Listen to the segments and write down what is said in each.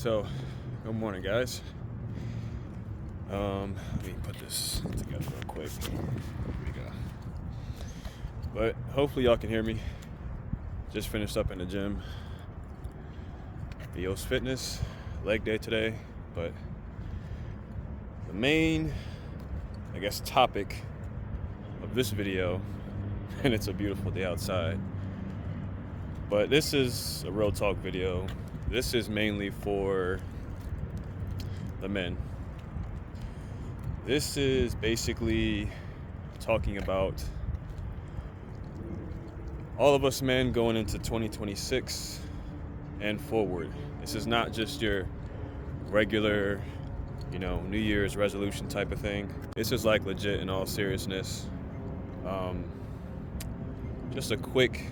So, good morning, guys. Let me put this together real quick. Here we go. But hopefully y'all can hear me. Just finished up in the gym. Theos Fitness, leg day today. But the main, topic of this video, and it's a beautiful day outside, but this is a real talk video. This is mainly for the men. This is basically talking about all of us men going into 2026 and forward. This is not just your regular, New Year's resolution type of thing. This is like legit in all seriousness. Just a quick,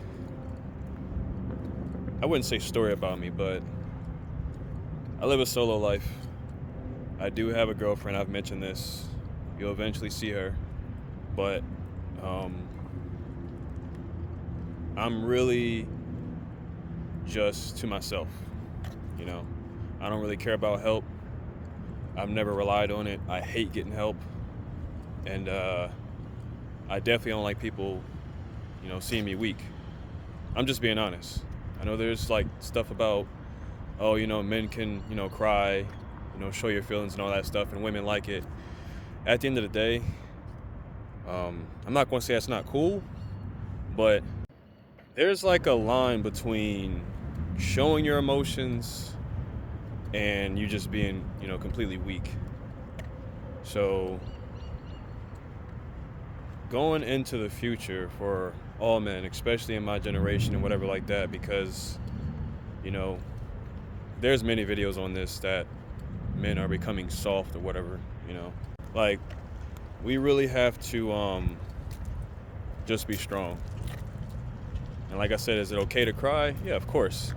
I wouldn't say story about me, but I live a solo life. I do have a girlfriend. I've mentioned this. You'll eventually see her. But I'm really just to myself. I don't really care about help. I've never relied on it. I hate getting help. And I definitely don't like people, seeing me weak. I'm just being honest. I know there's like stuff about, men can, cry, show your feelings and all that stuff, and women like it. At the end of the day, I'm not going to say that's not cool, but there's like a line between showing your emotions and you just being, completely weak. So going into the future for all men, especially in my generation and whatever like that, because, there's many videos on this that men are becoming soft or whatever, like we really have to just be strong. And like I said, is it okay to cry? Yeah, of course.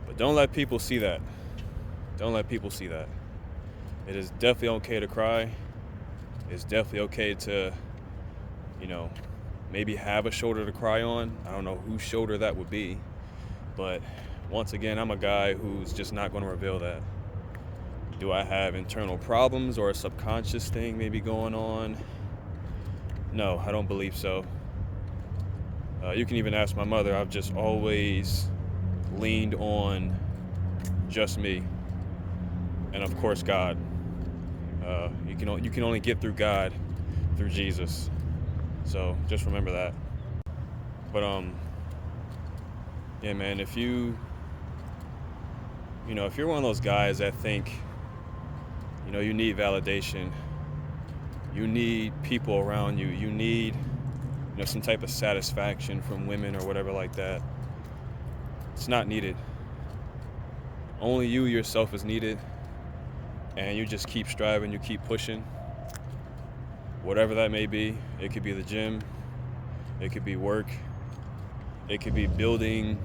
But don't let people see that. Don't let people see that. It is definitely okay to cry. It's definitely okay to, maybe have a shoulder to cry on. I don't know whose shoulder that would be. But once again, I'm a guy who's just not going to reveal that. Do I have internal problems or a subconscious thing maybe going on? No, I don't believe so. You can even ask my mother. I've just always leaned on just me. And of course, God. You can only get through God through Jesus. So just remember that. But yeah, man, if you're one of those guys that think, you need validation, you need people around you, you need, some type of satisfaction from women or whatever like that, it's not needed. Only you yourself is needed, and you just keep striving, you keep pushing, whatever that may be. It could be the gym, it could be work, it could be building,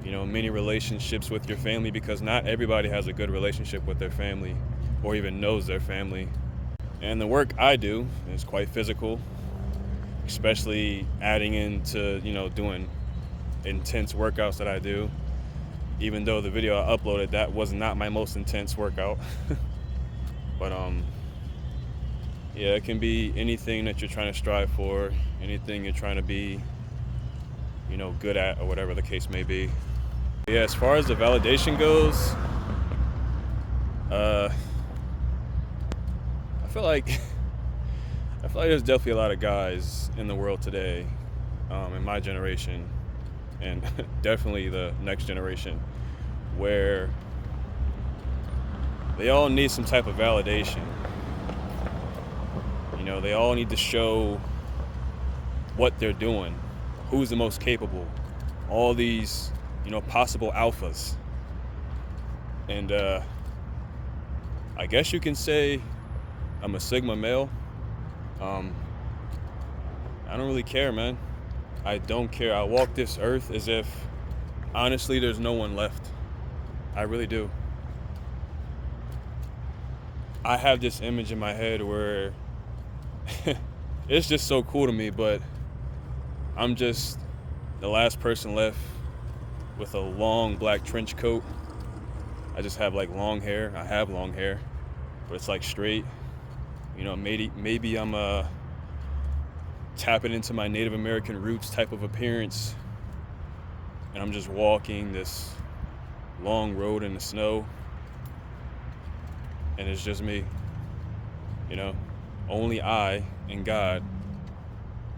many relationships with your family, because not everybody has a good relationship with their family or even knows their family. And the work I do is quite physical, especially adding into, doing intense workouts that I do. Even though the video I uploaded, that was not my most intense workout. But yeah, it can be anything that you're trying to strive for, anything you're trying to be, good at, or whatever the case may be. Yeah, as far as the validation goes, I feel like there's definitely a lot of guys in the world today, in my generation, and definitely the next generation, where they all need some type of validation. They all need to show what they're doing, who's the most capable, all these, possible alphas. And I guess you can say I'm a Sigma male. I don't really care, man. I don't care. I walk this earth as if, honestly, there's no one left. I really do. I have this image in my head where it's just so cool to me, but I'm just the last person left with a long black trench coat I just have like long hair. I have long hair, but it's like straight. You know, maybe I'm tapping into my Native American roots type of appearance, and I'm just walking this long road in the snow, and it's just me. You know, only I and God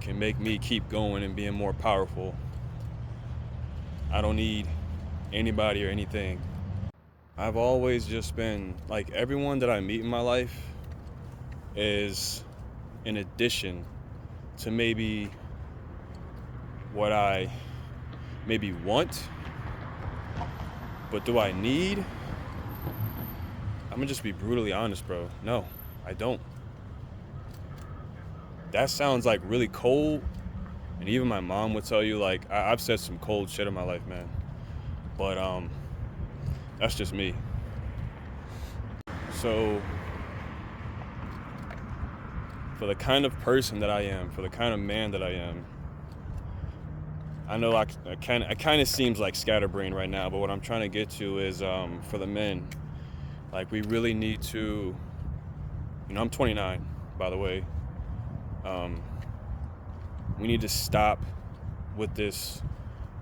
can make me keep going and being more powerful. I don't need anybody or anything. I've always just been like, everyone that I meet in my life is an addition to maybe what I maybe want, but do I need? I'm gonna just be brutally honest, bro. No, I don't. That sounds like really cold, and even my mom would tell you, like, I've said some cold shit in my life, man. But that's just me. So for the kind of person that I am, for the kind of man that I am, I know I kind of seems like scatterbrain right now, but what I'm trying to get to is for the men, like, we really need to, you know, I'm 29, by the way. We need to stop with this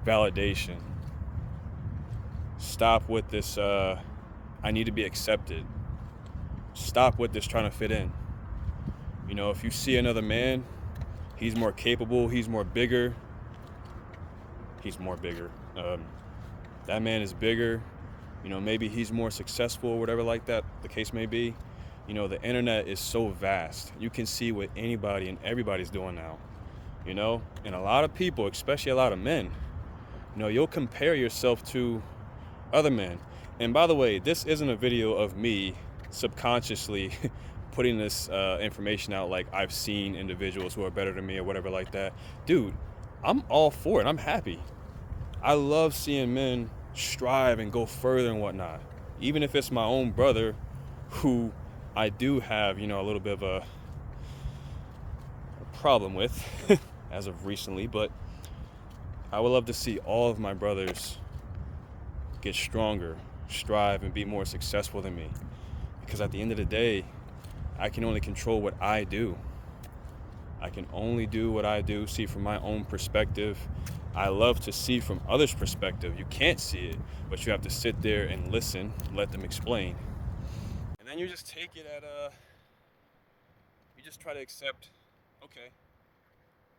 validation. Stop with this, I need to be accepted. Stop with this trying to fit in. You know, if you see another man, he's more capable, he's more bigger. That man is bigger. You know, maybe he's more successful or whatever like that, the case may be. You know, the internet is so vast. You can see what anybody and everybody's doing now, you know? And a lot of people, especially a lot of men, you know, you'll compare yourself to other men. And by the way, this isn't a video of me subconsciously putting this information out like I've seen individuals who are better than me or whatever like that. Dude, I'm all for it. I'm happy. I love seeing men strive and go further and whatnot. Even if it's my own brother, who I do have, you know, a little bit of a problem with as of recently, but I would love to see all of my brothers get stronger, strive, and be more successful than me. Because at the end of the day, I can only control what I do. I can only do what I do, see from my own perspective. I love to see from others' perspective. You can't see it, but you have to sit there and listen, let them explain. And then you just take it at you just try to accept, okay,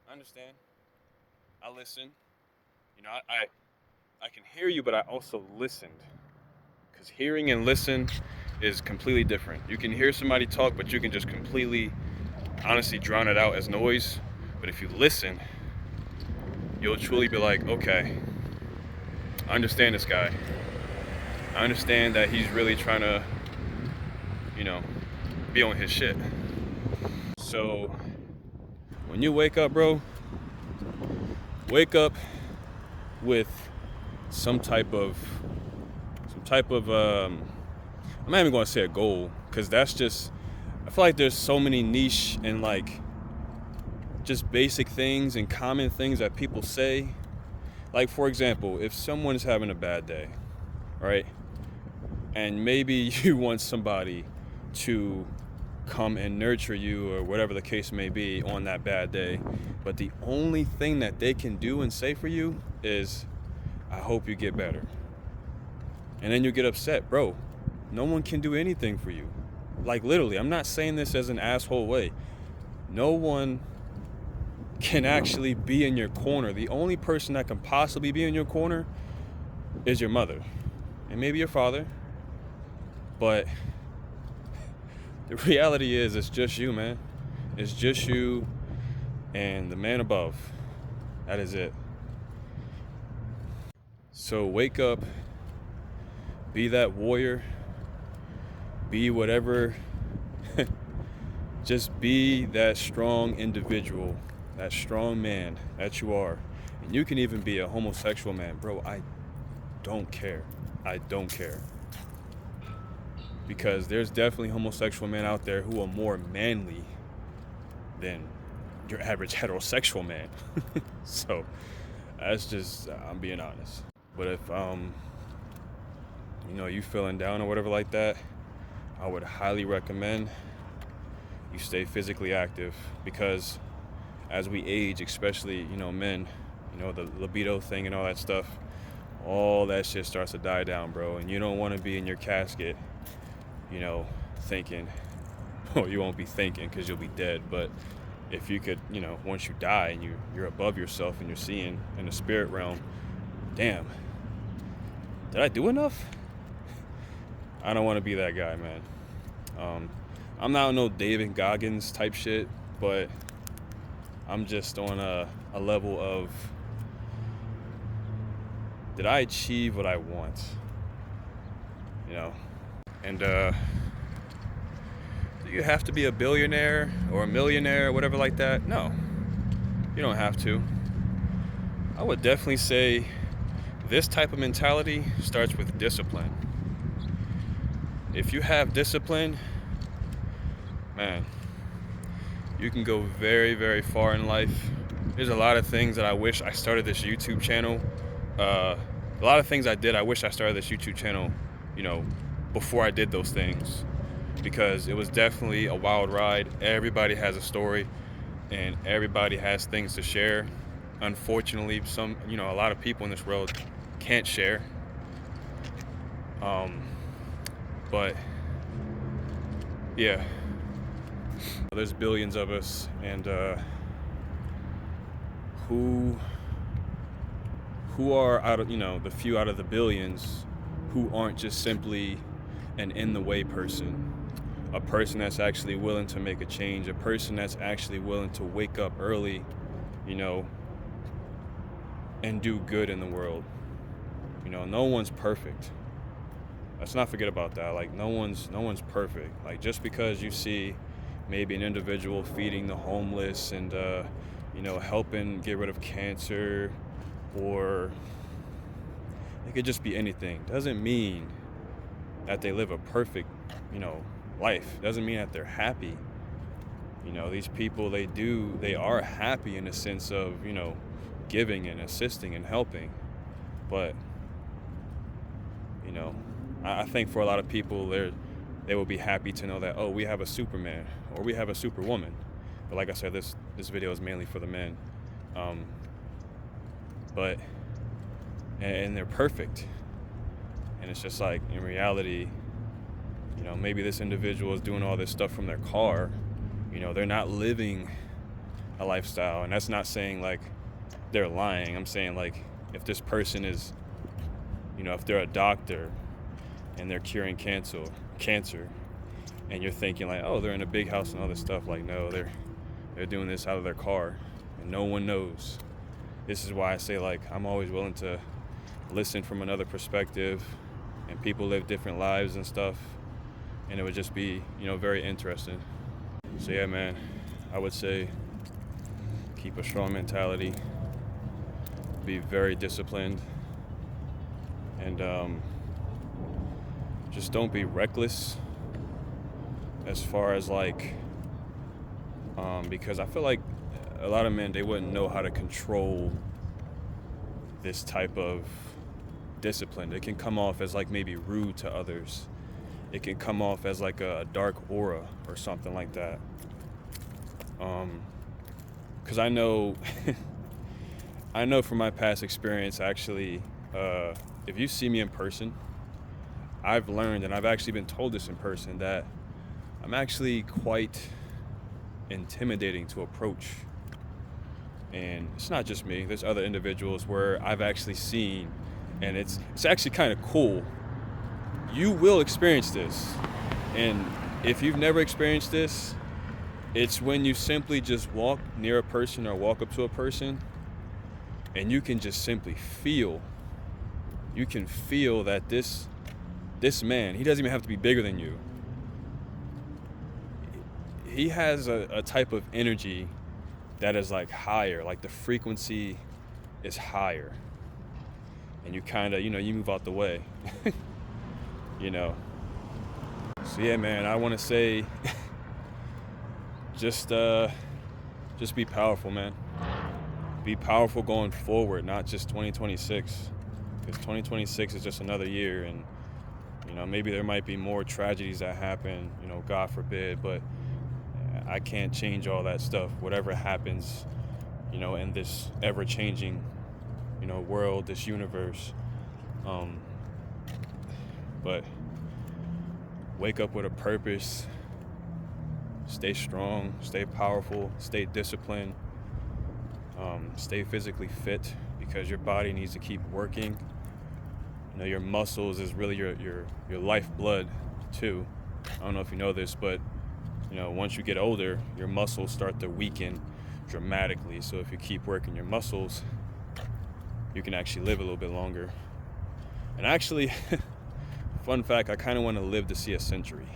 I understand. I listen. You know, I can hear you, but I also listened. Because hearing and listen is completely different. You can hear somebody talk, but you can just completely, honestly, drown it out as noise. But if you listen, you'll truly be like, okay, I understand this guy. I understand that he's really trying to, you know, be on his shit. So when you wake up, bro, wake up with some type of I'm not even going to say a goal, because that's just, I feel like there's so many niche and like just basic things and common things that people say. Like, for example, if someone's having a bad day, right? And maybe you want somebody to come and nurture you or whatever the case may be on that bad day, but the only thing that they can do and say for you is, I hope you get better. And then you get upset. Bro, no one can do anything for you. Like, literally, I'm not saying this as an asshole way. No one can actually be in your corner. The only person that can possibly be in your corner is your mother and maybe your father. But the reality is, it's just you, man. It's just you and the man above. That is it. So wake up, be that warrior, be whatever, just be that strong individual, that strong man that you are. And you can even be a homosexual man. Bro, I don't care. I don't care. Because there's definitely homosexual men out there who are more manly than your average heterosexual man. So that's just, I'm being honest. But you feeling down or whatever like that, I would highly recommend you stay physically active, because as we age, especially, men, the libido thing and all that stuff, all that shit starts to die down, bro. And you don't want to be in your casket, thinking, well, you won't be thinking because you'll be dead. But if you could, once you die and you're above yourself and you're seeing in the spirit realm, damn, did I do enough? I don't want to be that guy, man. I'm not on no David Goggins type shit, but I'm just on a level of, did I achieve what I want? And do you have to be a billionaire or a millionaire or whatever like that? No, you don't have to. I would definitely say this type of mentality starts with discipline. If you have discipline, man, you can go very, very far in life. There's a lot of things that I wish I started this YouTube channel. A lot of things I wish I started this YouTube channel, before I did those things, because it was definitely a wild ride. Everybody has a story and everybody has things to share. Unfortunately, a lot of people in this world can't share. But yeah, there's billions of us, and who are out of, the few out of the billions who aren't just simply an in the way person, a person that's actually willing to make a change, a person that's actually willing to wake up early, and do good in the world. No one's perfect. Let's not forget about that. Like, no one's perfect. Like, just because you see maybe an individual feeding the homeless and helping get rid of cancer, or it could just be anything, doesn't mean that they live a perfect, life. Doesn't mean that they're happy. These people, they are happy in the sense of, giving and assisting and helping. But, I think for a lot of people, they will be happy to know that, oh, we have a Superman or we have a Superwoman. But like I said, this video is mainly for the men. But they're perfect. And it's just like, in reality, maybe this individual is doing all this stuff from their car. They're not living a lifestyle. And that's not saying like they're lying. I'm saying, like, if this person is, if they're a doctor and they're curing cancer, and you're thinking like, oh, they're in a big house and all this stuff. Like, no, they're doing this out of their car and no one knows. This is why I say, like, I'm always willing to listen from another perspective, and people live different lives and stuff, and it would just be, very interesting. So yeah, man, I would say keep a strong mentality, be very disciplined, and just don't be reckless as far as like, because I feel like a lot of men, they wouldn't know how to control this type of discipline. It can come off as like maybe rude to others. It can come off as like a dark aura or something like that. Because I know from my past experience, actually, if you see me in person, I've learned, and I've actually been told this in person, that I'm actually quite intimidating to approach. And it's not just me. There's other individuals where I've actually seen, and it's actually kind of cool. You will experience this. And if you've never experienced this, it's when you simply just walk near a person or walk up to a person, and you can just simply feel. You can feel that this man, he doesn't even have to be bigger than you. He has a type of energy that is like higher, like the frequency is higher. And you kind of, you move out the way, So yeah, man, I want to say, just be powerful, man. Be powerful going forward, not just 2026. Because 2026 is just another year, and You know, maybe there might be more tragedies that happen, you know, God forbid, but I can't change all that stuff. Whatever happens, you know, in this ever-changing, you know, world, this universe. But wake up with a purpose, stay strong, stay powerful, stay disciplined, stay physically fit, because your body needs to keep working. You know, your muscles is really your lifeblood too. I don't know if you know this, but you know, once you get older, your muscles start to weaken dramatically. So if you keep working your muscles, you can actually live a little bit longer. And actually, fun fact, I kind of want to live to see a century.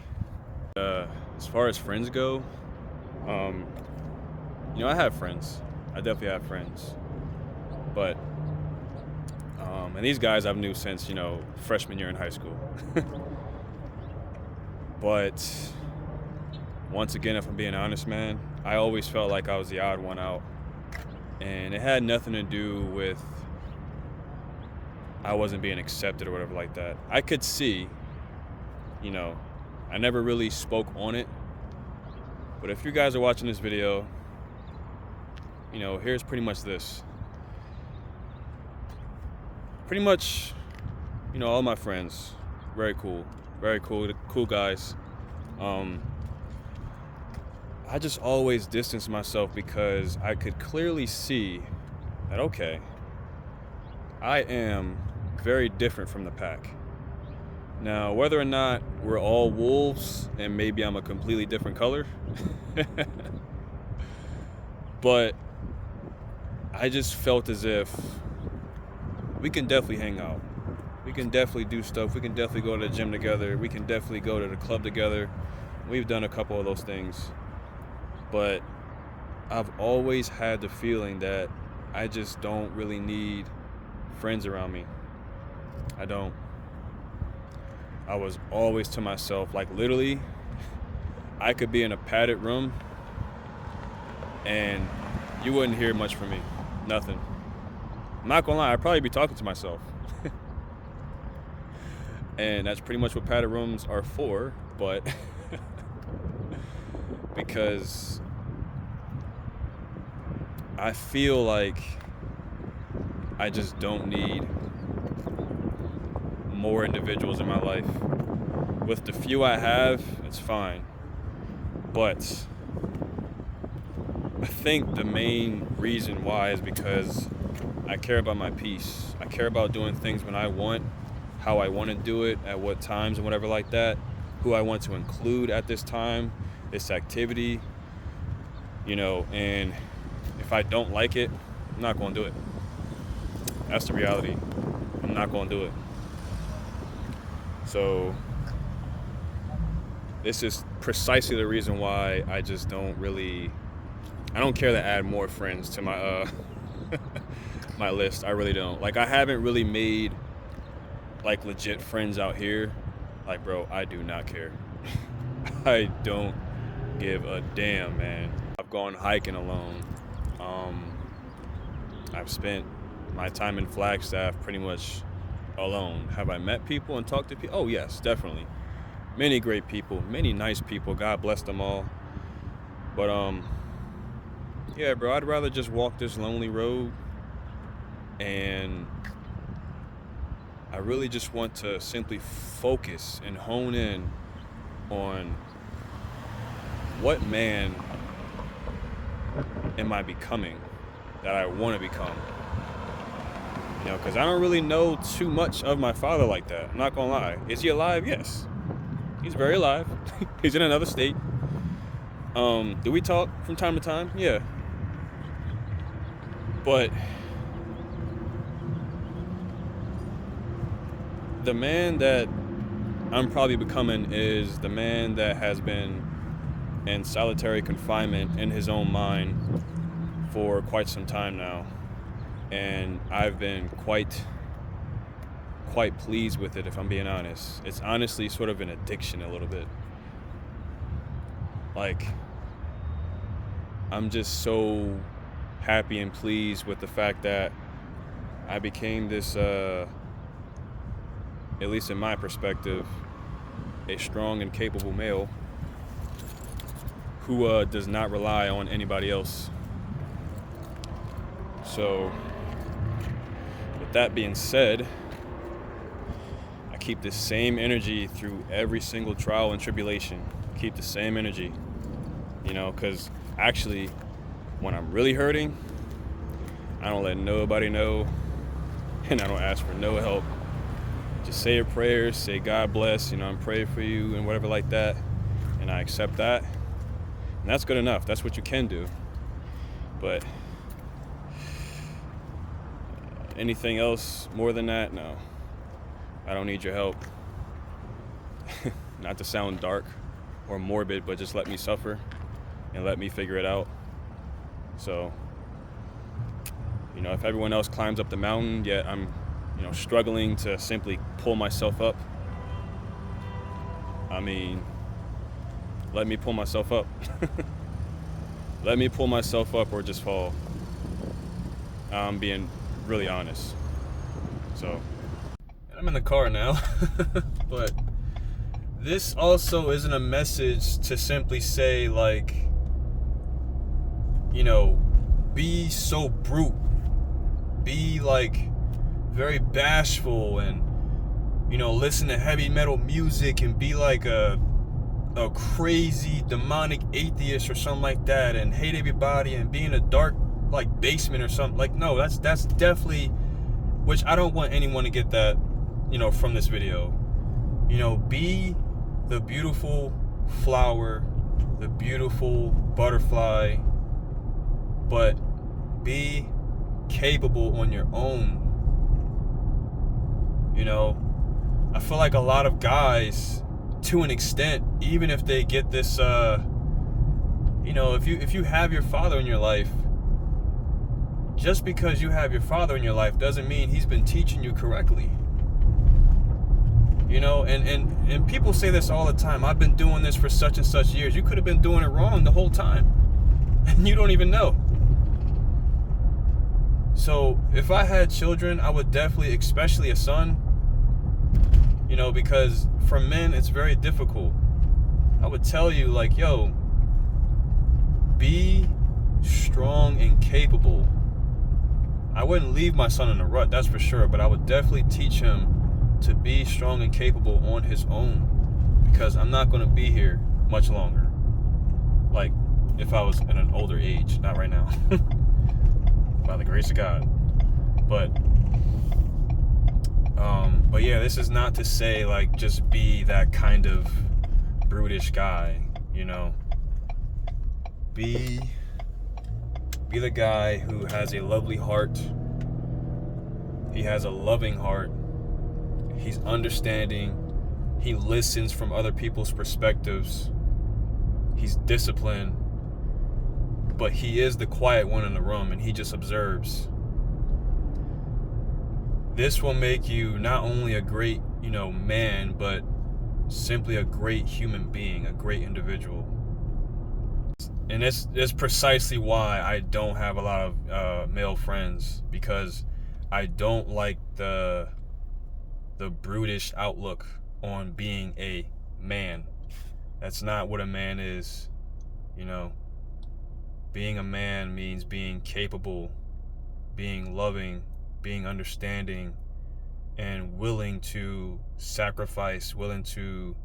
As far as friends go, you know, I have friends. I definitely have friends. But, and these guys I've knew since, you know, freshman year in high school. But once again, if I'm being honest, man, I always felt like I was the odd one out. And it had nothing to do with I wasn't being accepted or whatever like that. I could see, you know, I never really spoke on it. But if you guys are watching this video, you know, here's pretty much this. Pretty much, you know, all my friends, very cool guys. I just always distanced myself because I could clearly see that, okay, I am very different from the pack. Now, whether or not we're all wolves and maybe I'm a completely different color, but I just felt as if we can definitely hang out. We can definitely do stuff. We can definitely go to the gym together. We can definitely go to the club together. We've done a couple of those things. But I've always had the feeling that I just don't really need friends around me. I don't. I was always to myself. Like, literally, I could be in a padded room and you wouldn't hear much from me. Nothing. I'm not gonna lie, I'd probably be talking to myself. And that's pretty much what padded rooms are for, but because I feel like I just don't need more individuals in my life. With the few I have, it's fine. But I think the main reason why is because I care about my peace. I care about doing things when I want, how I want to do it, at what times and whatever like that, who I want to include at this time, this activity, you know, and if I don't like it, I'm not going to do it. That's the reality. I'm not going to do it. So this is precisely the reason why I just don't care to add more friends to my my list. I really don't. Like, I haven't really made like legit friends out here. Like, bro, I do not care. I don't give a damn, man. I've gone hiking alone. I've spent my time in Flagstaff pretty much alone. Have I met people and talked to people? Oh yes, definitely. Many great people, many nice people. God bless them all. But yeah, bro, I'd rather just walk this lonely road, and I really just want to simply focus and hone in on what man am I becoming that I want to become. You know, because I don't really know too much of my father like that. I'm not going to lie. Is he alive? Yes. He's very alive. He's in another state. Do we talk from time to time? Yeah. But the man that I'm probably becoming is the man that has been in solitary confinement in his own mind for quite some time now. And I've been quite pleased with it, if I'm being honest. It's honestly sort of an addiction a little bit. Like, I'm just so happy and pleased with the fact that I became this at least in my perspective, a strong and capable male who does not rely on anybody else. So, with that being said, I keep the same energy through every single trial and tribulation. Keep the same energy, because actually, when I'm really hurting, I don't let nobody know, and I don't ask for no help. Just say your prayers, say God bless, I'm praying for you and whatever like that, and I accept that, and that's good enough. That's what you can do. But anything else more than that, no. I don't need your help. Not to sound dark or morbid, but just let me suffer and let me figure it out. So, if everyone else climbs up the mountain, yet I'm, struggling to simply pull myself up, let me pull myself up. Let me pull myself up or just fall. I'm being really honest. So, I'm in the car now, but this also isn't a message to simply say, be so brute, be very bashful and, listen to heavy metal music and be like a crazy demonic atheist or something like that and hate everybody and be in a dark basement or something. No, that's definitely, which I don't want anyone to get that, from this video. Be the beautiful flower, the beautiful butterfly, but be capable on your own. I feel like a lot of guys, to an extent, even if they get this, if you have your father in your life, just because you have your father in your life doesn't mean he's been teaching you correctly. And people say this all the time. I've been doing this for such and such years. You could have been doing it wrong the whole time, and you don't even know. So if I had children, I would definitely, especially a son, because for men, it's very difficult. I would tell you, be strong and capable. I wouldn't leave my son in a rut, that's for sure, but I would definitely teach him to be strong and capable on his own, because I'm not going to be here much longer. If I was in an older age, not right now. By the grace of God. But yeah, this is not to say just be that kind of brutish guy, Be the guy who has a lovely heart. He has a loving heart. He's understanding. He listens from other people's perspectives. He's disciplined. But he is the quiet one in the room, and he just observes. This will make you not only a great, man, but simply a great human being, a great individual. And this is precisely why I don't have a lot of male friends, because I don't like the brutish outlook on being a man. That's not what a man is, Being a man means being capable, being loving, being understanding, and willing to sacrifice, willing to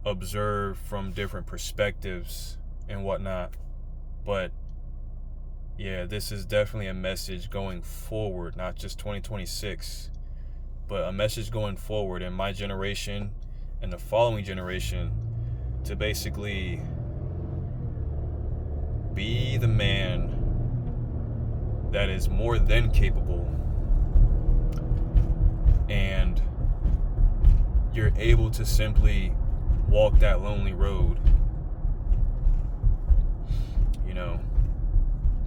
observe from different perspectives and whatnot. But yeah, this is definitely a message going forward, not just 2026, but a message going forward in my generation and the following generation, to basically be the man that is more than capable, and you're able to simply walk that lonely road,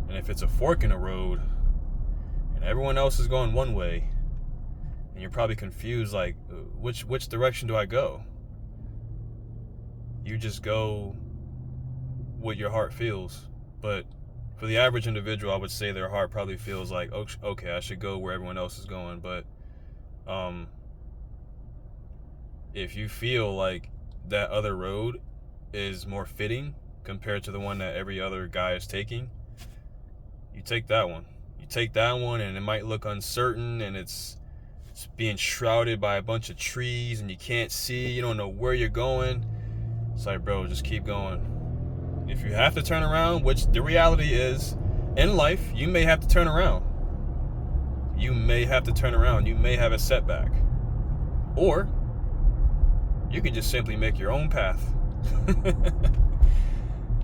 and if it's a fork in a road and everyone else is going one way and you're probably confused, which direction do I go? You just go what your heart feels. But for the average individual, I would say their heart probably feels like, okay, I should go where everyone else is going. But if you feel like that other road is more fitting compared to the one that every other guy is taking, you take that one. You take that one, and it might look uncertain, and it's being shrouded by a bunch of trees, and you can't see, you don't know where you're going. It's like, bro, just keep going. If you have to turn around, which the reality is, in life, you may have to turn around. You may have to turn around. You may have a setback. Or you can just simply make your own path.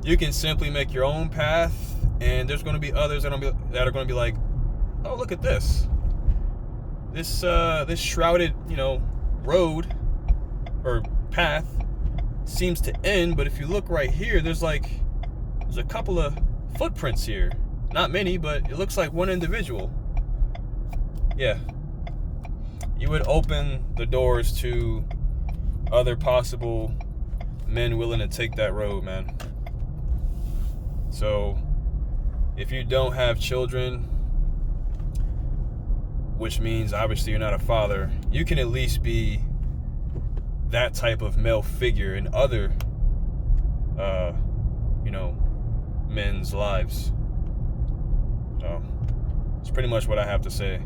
You can simply make your own path, and there's going to be others that are going to be like, oh, look at this. This shrouded, road or path seems to end, but if you look right here, there's a couple of footprints here. Not many, but it looks like one individual. Yeah. You would open the doors to other possible men willing to take that road, man. So, if you don't have children, which means obviously you're not a father, you can at least be that type of male figure in other, men's lives. So, it's pretty much what I have to say.